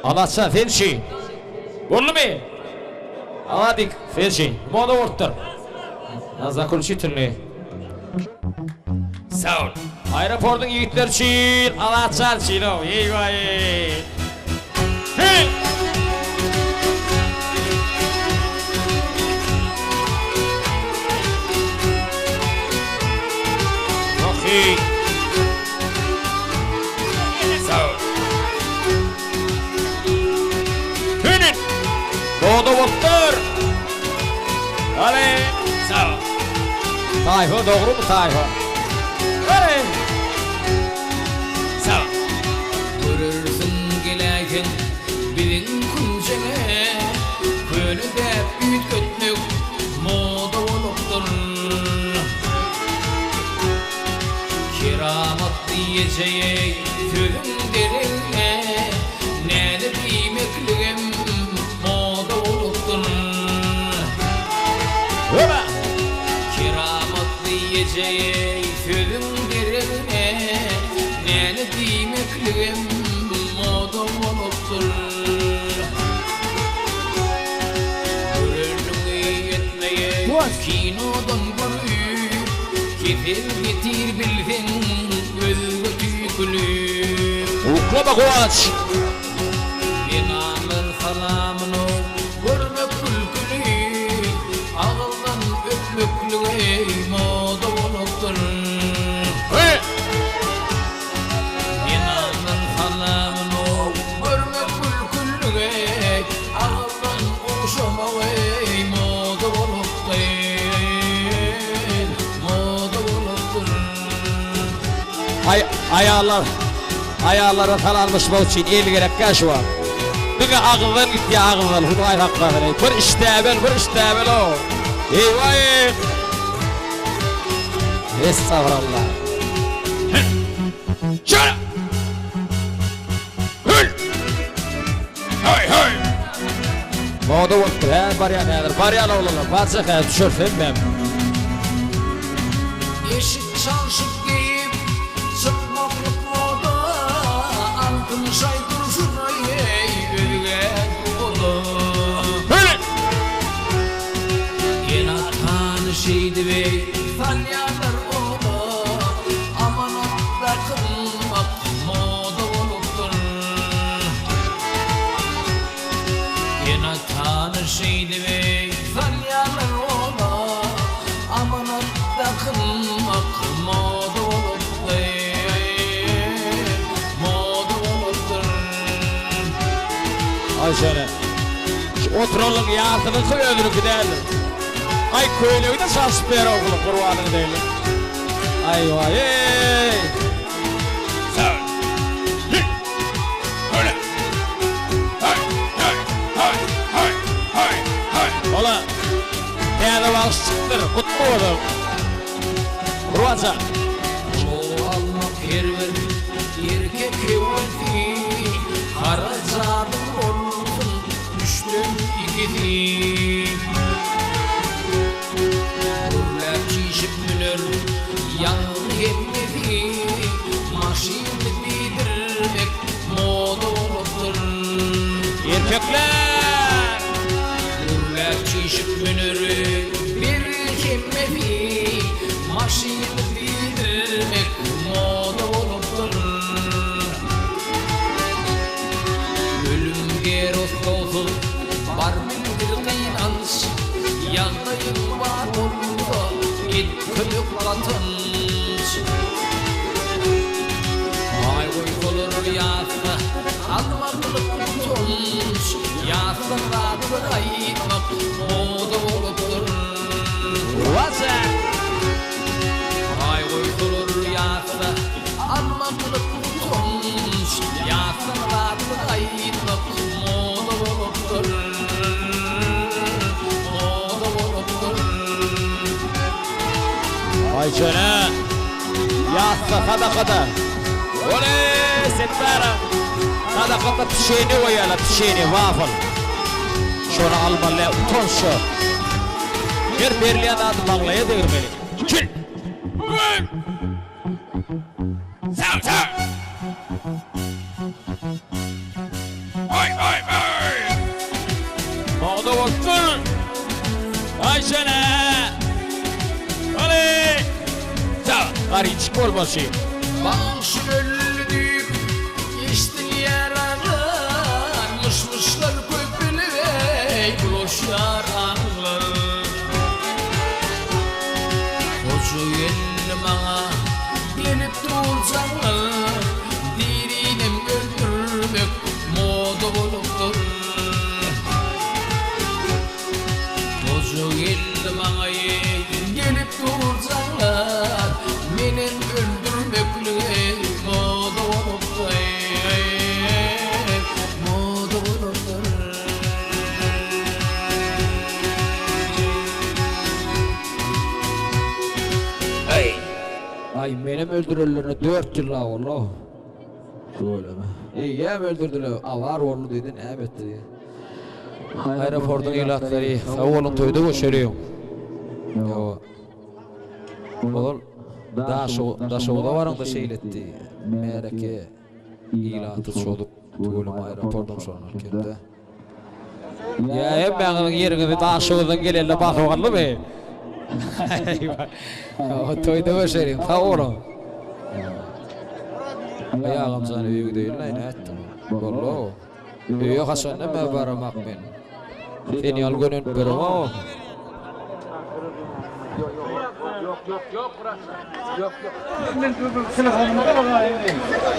Alaça felşi. Bollu mi? Aladik felşi. Moda ortur. Nazakulçi türlü. Sağ ol. Aeroportun yiğitler için alaçar çilo. Eyvah. Hey! Okey. Sağ ol. Hünün. Doğdu muhtar. Hadi. Sağ ol. Tayfa doğru mu Tayfa? Hadi. Sağ ol. Görürsün gelegen bilin kuncene Könüde büyük kötülük moda oluptur Kiramat diyeceği tülün derine Ne de bilmekliğim moda oluptur Kiramat diyeceği tülün derine Ne de bilmekliğim moda oluptur Görünün yetmeye kinodan görüp Kefil getir bilsin gözü tüykülüp Ukla bak uaç. İnanır salamını görmek külkülü Ağıldan öpmüklüğü moda oluptur Hey! İnanır salamını görmek külkülüğü Ağıldan uşamağı moda oluptur Moda oluptur Ayarlara talanmış bu için el gerek kaç var. Bugün ağızdan gitti ağızdan. Huday hakka vereyim. Bir iştebel o. Eyvah! Estağfurullah. Şöyle! Hül! Hay! Moda vakti he, bariyana olalım. Batsa kaya düşürsen ben. Yeşil çarşık giyip çıkmaklık moda Altın şay duruşuna ölgen kodu Hül! Yine tanı şeydi ve falyalar oda Amanat kılmak moda oluptur Yine tanı şeydi ve falyalar oda Amanat kılmak moda oluptur Moda oluptur Ay şöyle. Şu oturalım yartını koy ödülü gidelim. Ay köylüğü de sarsıp ver oğlum kurbanı gidelim. Ay vay ey. Sağ ol. Öyle. Hay. Ola. Değerli var çıktır. Kutlu oğlum. Kurbanca. O almak yer ver, erkek evveldi Karacadım olsun, düştüm ikidi Gürler çişip münür, yanı hemmedi Maşini bildirmek moda oluptur Erkekler. Gürler çişip münür, bir hemmedi Maşini bildirmek moda oluptur Ölüm geroz olsun var bildir kıynanç Yanayım var olunda git kılık atınç Ay uykulur yasla almaklık tutunç Yasla rahatı ayıtmak moda oluptur Kurbanca. Ay uykulur yasla almaklık tutunç Yasla rahatı ayıtmak moda oluptur Moda oluptur Ay şöyle. Yatsa sadakada. Oley setbara. Sadakada pişeni koyala pişeni waffle. Şunu almalı utan şu. Bir berliyan adı bağlaya değirmeli. Çil. Sağ. Ayşene. Oley. Tamam. Arayıcık olması. Bağışın öldük, geçti yaralar, mışmışlar köpülü ey buloşlar anlar. Kocu elli bana gelip duracaklar, dirinem öldürmek moda olupdur. Kocu elli bana gelip duracaklar, benim öldürmekle moda olupdur. Moda olupdur. Ay benim öldürülürüne 4 yıl la oğlum. Şöyle mi? İyi hem öldürdüler. Avar oğlu dedin evet dedi. Aeroportun ilatları. Oğlum toydu bu şeriyorum. Yo. Oğlum da şovda varım da şeyletti. Mereke ilatı çoluk. Tuğulum aeroportum sonra kendi. Ya hem ben yerine daha şovdan gelirle bakıvalı mı? O toyda bu şeriyorum. Ta oğlum. Ayağım sana büyük değil lan ettim. Vallahi. Yok Hasan ne mi baramak ben? Seni al gönül berim o.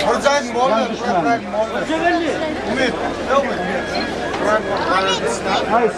Hocam mollar, mollar. Ümit. Hayır.